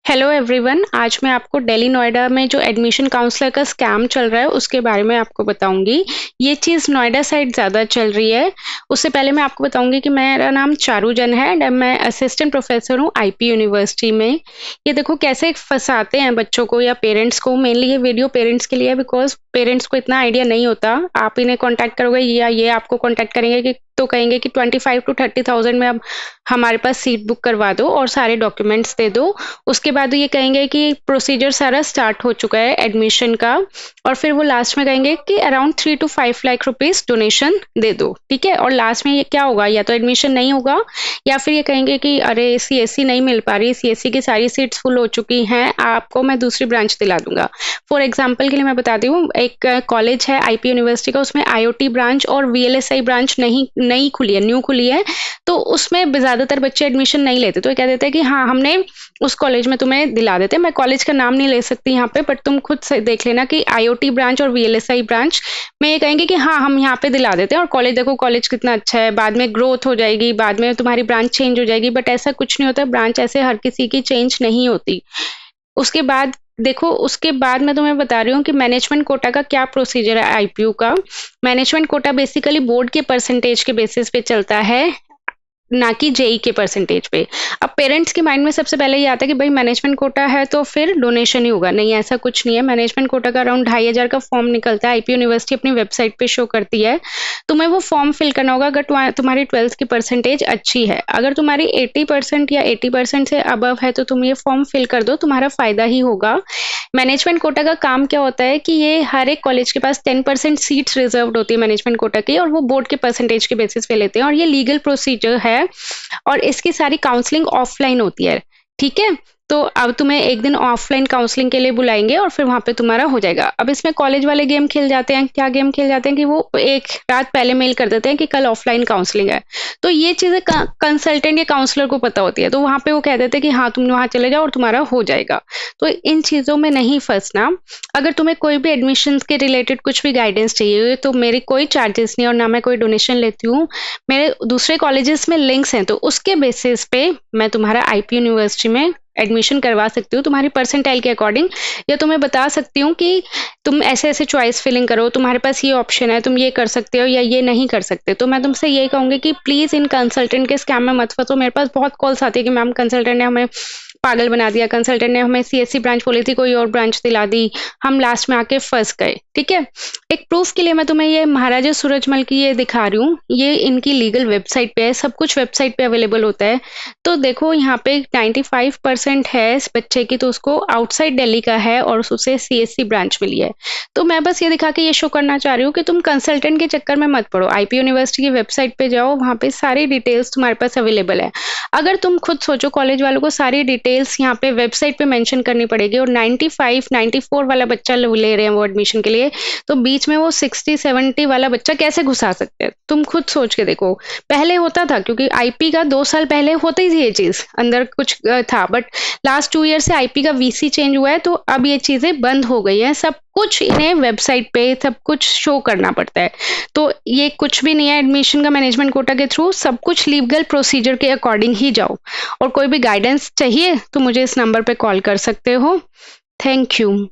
Hello everyone, आज मैं आपको दिल्ली नोएडा में जो एडमिशन काउंसलर का स्कैम चल रहा है उसके बारे में आपको बताऊंगी। ये चीज़ नोएडा साइड ज़्यादा चल रही है। उससे पहले मैं आपको बताऊंगी कि मेरा नाम चारूजन है एंड मैं असिस्टेंट प्रोफेसर हूँ आईपी यूनिवर्सिटी में। ये देखो कैसे फंसाते हैं बच्चों को या पेरेंट्स को। मेनली ये वीडियो पेरेंट्स के लिए है बिकॉज पेरेंट्स को इतना आइडिया नहीं होता। आप इन्हें कॉन्टैक्ट करोगे या ये आपको कॉन्टैक्ट करेंगे कि तो कहेंगे कि 25 to 30,000 में अब हमारे पास सीट बुक करवा दो और सारे डॉक्यूमेंट्स दे दो। उसके बाद ये कहेंगे कि प्रोसीजर सारा स्टार्ट हो चुका है एडमिशन का, और फिर वो लास्ट में कहेंगे कि around 3 to 5 lakh rupees donation दे दो। ठीक है, और लास्ट में ये क्या होगा, या तो एडमिशन नहीं होगा या फिर ये कहेंगे कि अरे सीएससी नहीं मिल पा रही, सीएससी की सारी सीट्स फुल हो चुकी हैं, आपको मैं दूसरी ब्रांच दिला दूंगा। फॉर एग्जाम्पल के लिए मैं बताती हूँ, एक कॉलेज है आईपी यूनिवर्सिटी का, उसमें आईओटी ब्रांच और वीएलएसआई ब्रांच नई खुली है, न्यू खुली है। तो उसमें ज्यादातर बच्चे एडमिशन नहीं लेते, तो ये कह देते हैं कि हाँ हमने उस कॉलेज में तुम्हें दिला देते हैं। मैं कॉलेज का नाम नहीं ले सकती यहाँ पे, बट तुम खुद से देख लेना कि आईओटी ब्रांच और वीएलएसआई ब्रांच में ये कहेंगे कि हाँ हम यहाँ पे दिला देते हैं, और कॉलेज देखो कॉलेज कितना अच्छा है, बाद में ग्रोथ हो जाएगी, बाद में तुम्हारी ब्रांच चेंज हो जाएगी। बट ऐसा कुछ नहीं होता, ब्रांच ऐसे हर किसी की चेंज नहीं होती। उसके बाद देखो, उसके बाद मैं तुम्हें बता रही हूँ कि मैनेजमेंट कोटा का क्या प्रोसीजर है। आईपीयू का मैनेजमेंट कोटा बेसिकली बोर्ड के परसेंटेज के बेसिस पे चलता है, ना कि जेई के परसेंटेज पे। अब पेरेंट्स के माइंड में सबसे पहले ये आता है कि भाई मैनेजमेंट कोटा है तो फिर डोनेशन ही होगा। नहीं, ऐसा कुछ नहीं है। मैनेजमेंट कोटा का अराउंड 2,500 का फॉर्म निकलता है, आईपी यूनिवर्सिटी अपनी वेबसाइट पे शो करती है। तुम्हें वो फॉर्म फिल करना होगा अगर तुम्हारी 12th की परसेंटेज अच्छी है। अगर तुम्हारी 80% या 80% से अबव है तो तुम ये फॉर्म फिल कर दो, तुम्हारा फायदा ही होगा। मैनेजमेंट कोटा का काम क्या होता है कि ये हर एक कॉलेज के पास 10% सीट्स रिजर्व्ड होती है मैनेजमेंट कोटा की, और वो बोर्ड के परसेंटेज के बेसिस पे लेते हैं, और ये लीगल प्रोसीजर है और इसकी सारी काउंसलिंग ऑफलाइन होती है। ठीक है, तो अब तुम्हें एक दिन ऑफलाइन काउंसलिंग के लिए बुलाएंगे और फिर वहां पे तुम्हारा हो जाएगा। अब इसमें कॉलेज वाले गेम खेल जाते हैं। क्या गेम खेल जाते हैं कि वो एक रात पहले मेल कर देते हैं कि कल ऑफलाइन काउंसलिंग है। तो ये चीजें कंसल्टेंट या काउंसलर को पता होती है, तो वहां पे वो कह देते हैं कि हाँ तुम वहां चले जाओ और तुम्हारा हो जाएगा। तो इन चीजों में नहीं फंसना। अगर तुम्हें कोई भी एडमिशन के रिलेटेड कुछ भी गाइडेंस चाहिए तो मेरे कोई चार्जेस नहीं और ना मैं कोई डोनेशन लेती हूँ। मेरे दूसरे कॉलेजेस में लिंक्स हैं, तो उसके बेसिस पे मैं तुम्हारा आईपी यूनिवर्सिटी में एडमिशन करवा सकती हूँ तुम्हारी परसेंटाइल के अकॉर्डिंग, या तुम्हें बता सकती हूँ कि तुम ऐसे ऐसे चॉइस फिलिंग करो, तुम्हारे पास ये ऑप्शन है, तुम ये कर सकते हो या ये नहीं कर सकते। तो मैं तुमसे यही कहूंगी कि प्लीज इन कंसल्टेंट के स्कैम में मत फंसो। मेरे पास बहुत कॉल्स आती है कि मैम कंसल्टेंट ने हमें पागल बना दिया, कंसल्टेंट ने हमें सीएससी ब्रांच बोली थी, कोई और ब्रांच दिला दी, हम लास्ट में आके फंस गए। ठीक है, एक प्रूफ के लिए मैं तुम्हें ये महाराजा सूरजमल की ये दिखा रही हूँ। ये इनकी लीगल वेबसाइट पे है, सब कुछ वेबसाइट पे अवेलेबल होता है। तो देखो यहाँ पे 95% है इस बच्चे की, तो उसको आउटसाइड दिल्ली का है और उसे सीएससी ब्रांच मिली है। तो मैं बस ये दिखा के ये शो करना चाह रही हूँ कि तुम कंसल्टेंट के चक्कर में मत पड़ो। आईपी यूनिवर्सिटी की वेबसाइट पे जाओ, वहां पे सारी डिटेल्स तुम्हारे पास अवेलेबल है। अगर तुम खुद सोचो, कॉलेज वालों को सारी डिटेल्स यहाँ पे वेबसाइट पे मेंशन करनी पड़ेगी, और 95 94 वाला बच्चा ले रहे हैं वो एडमिशन के लिए, तो बीच में वो 60 70 वाला बच्चा कैसे घुसा सकते हैं? तुम खुद सोच के देखो। पहले होता था, क्योंकि आईपी का 2 साल पहले होती थी ये चीज, अंदर कुछ था, बट लास्ट 2 ईयर से आईपी का वीसी चेंज हुआ है, तो अब ये चीजें बंद हो गई हैं। सब कुछ इन्हें वेबसाइट पे सब कुछ शो करना पड़ता है। तो ये कुछ भी नहीं है एडमिशन का मैनेजमेंट कोटा के थ्रू, सब कुछ लीगल प्रोसीजर के अकॉर्डिंग ही जाओ। और कोई भी गाइडेंस चाहिए तो मुझे इस नंबर पे कॉल कर सकते हो। Thank you.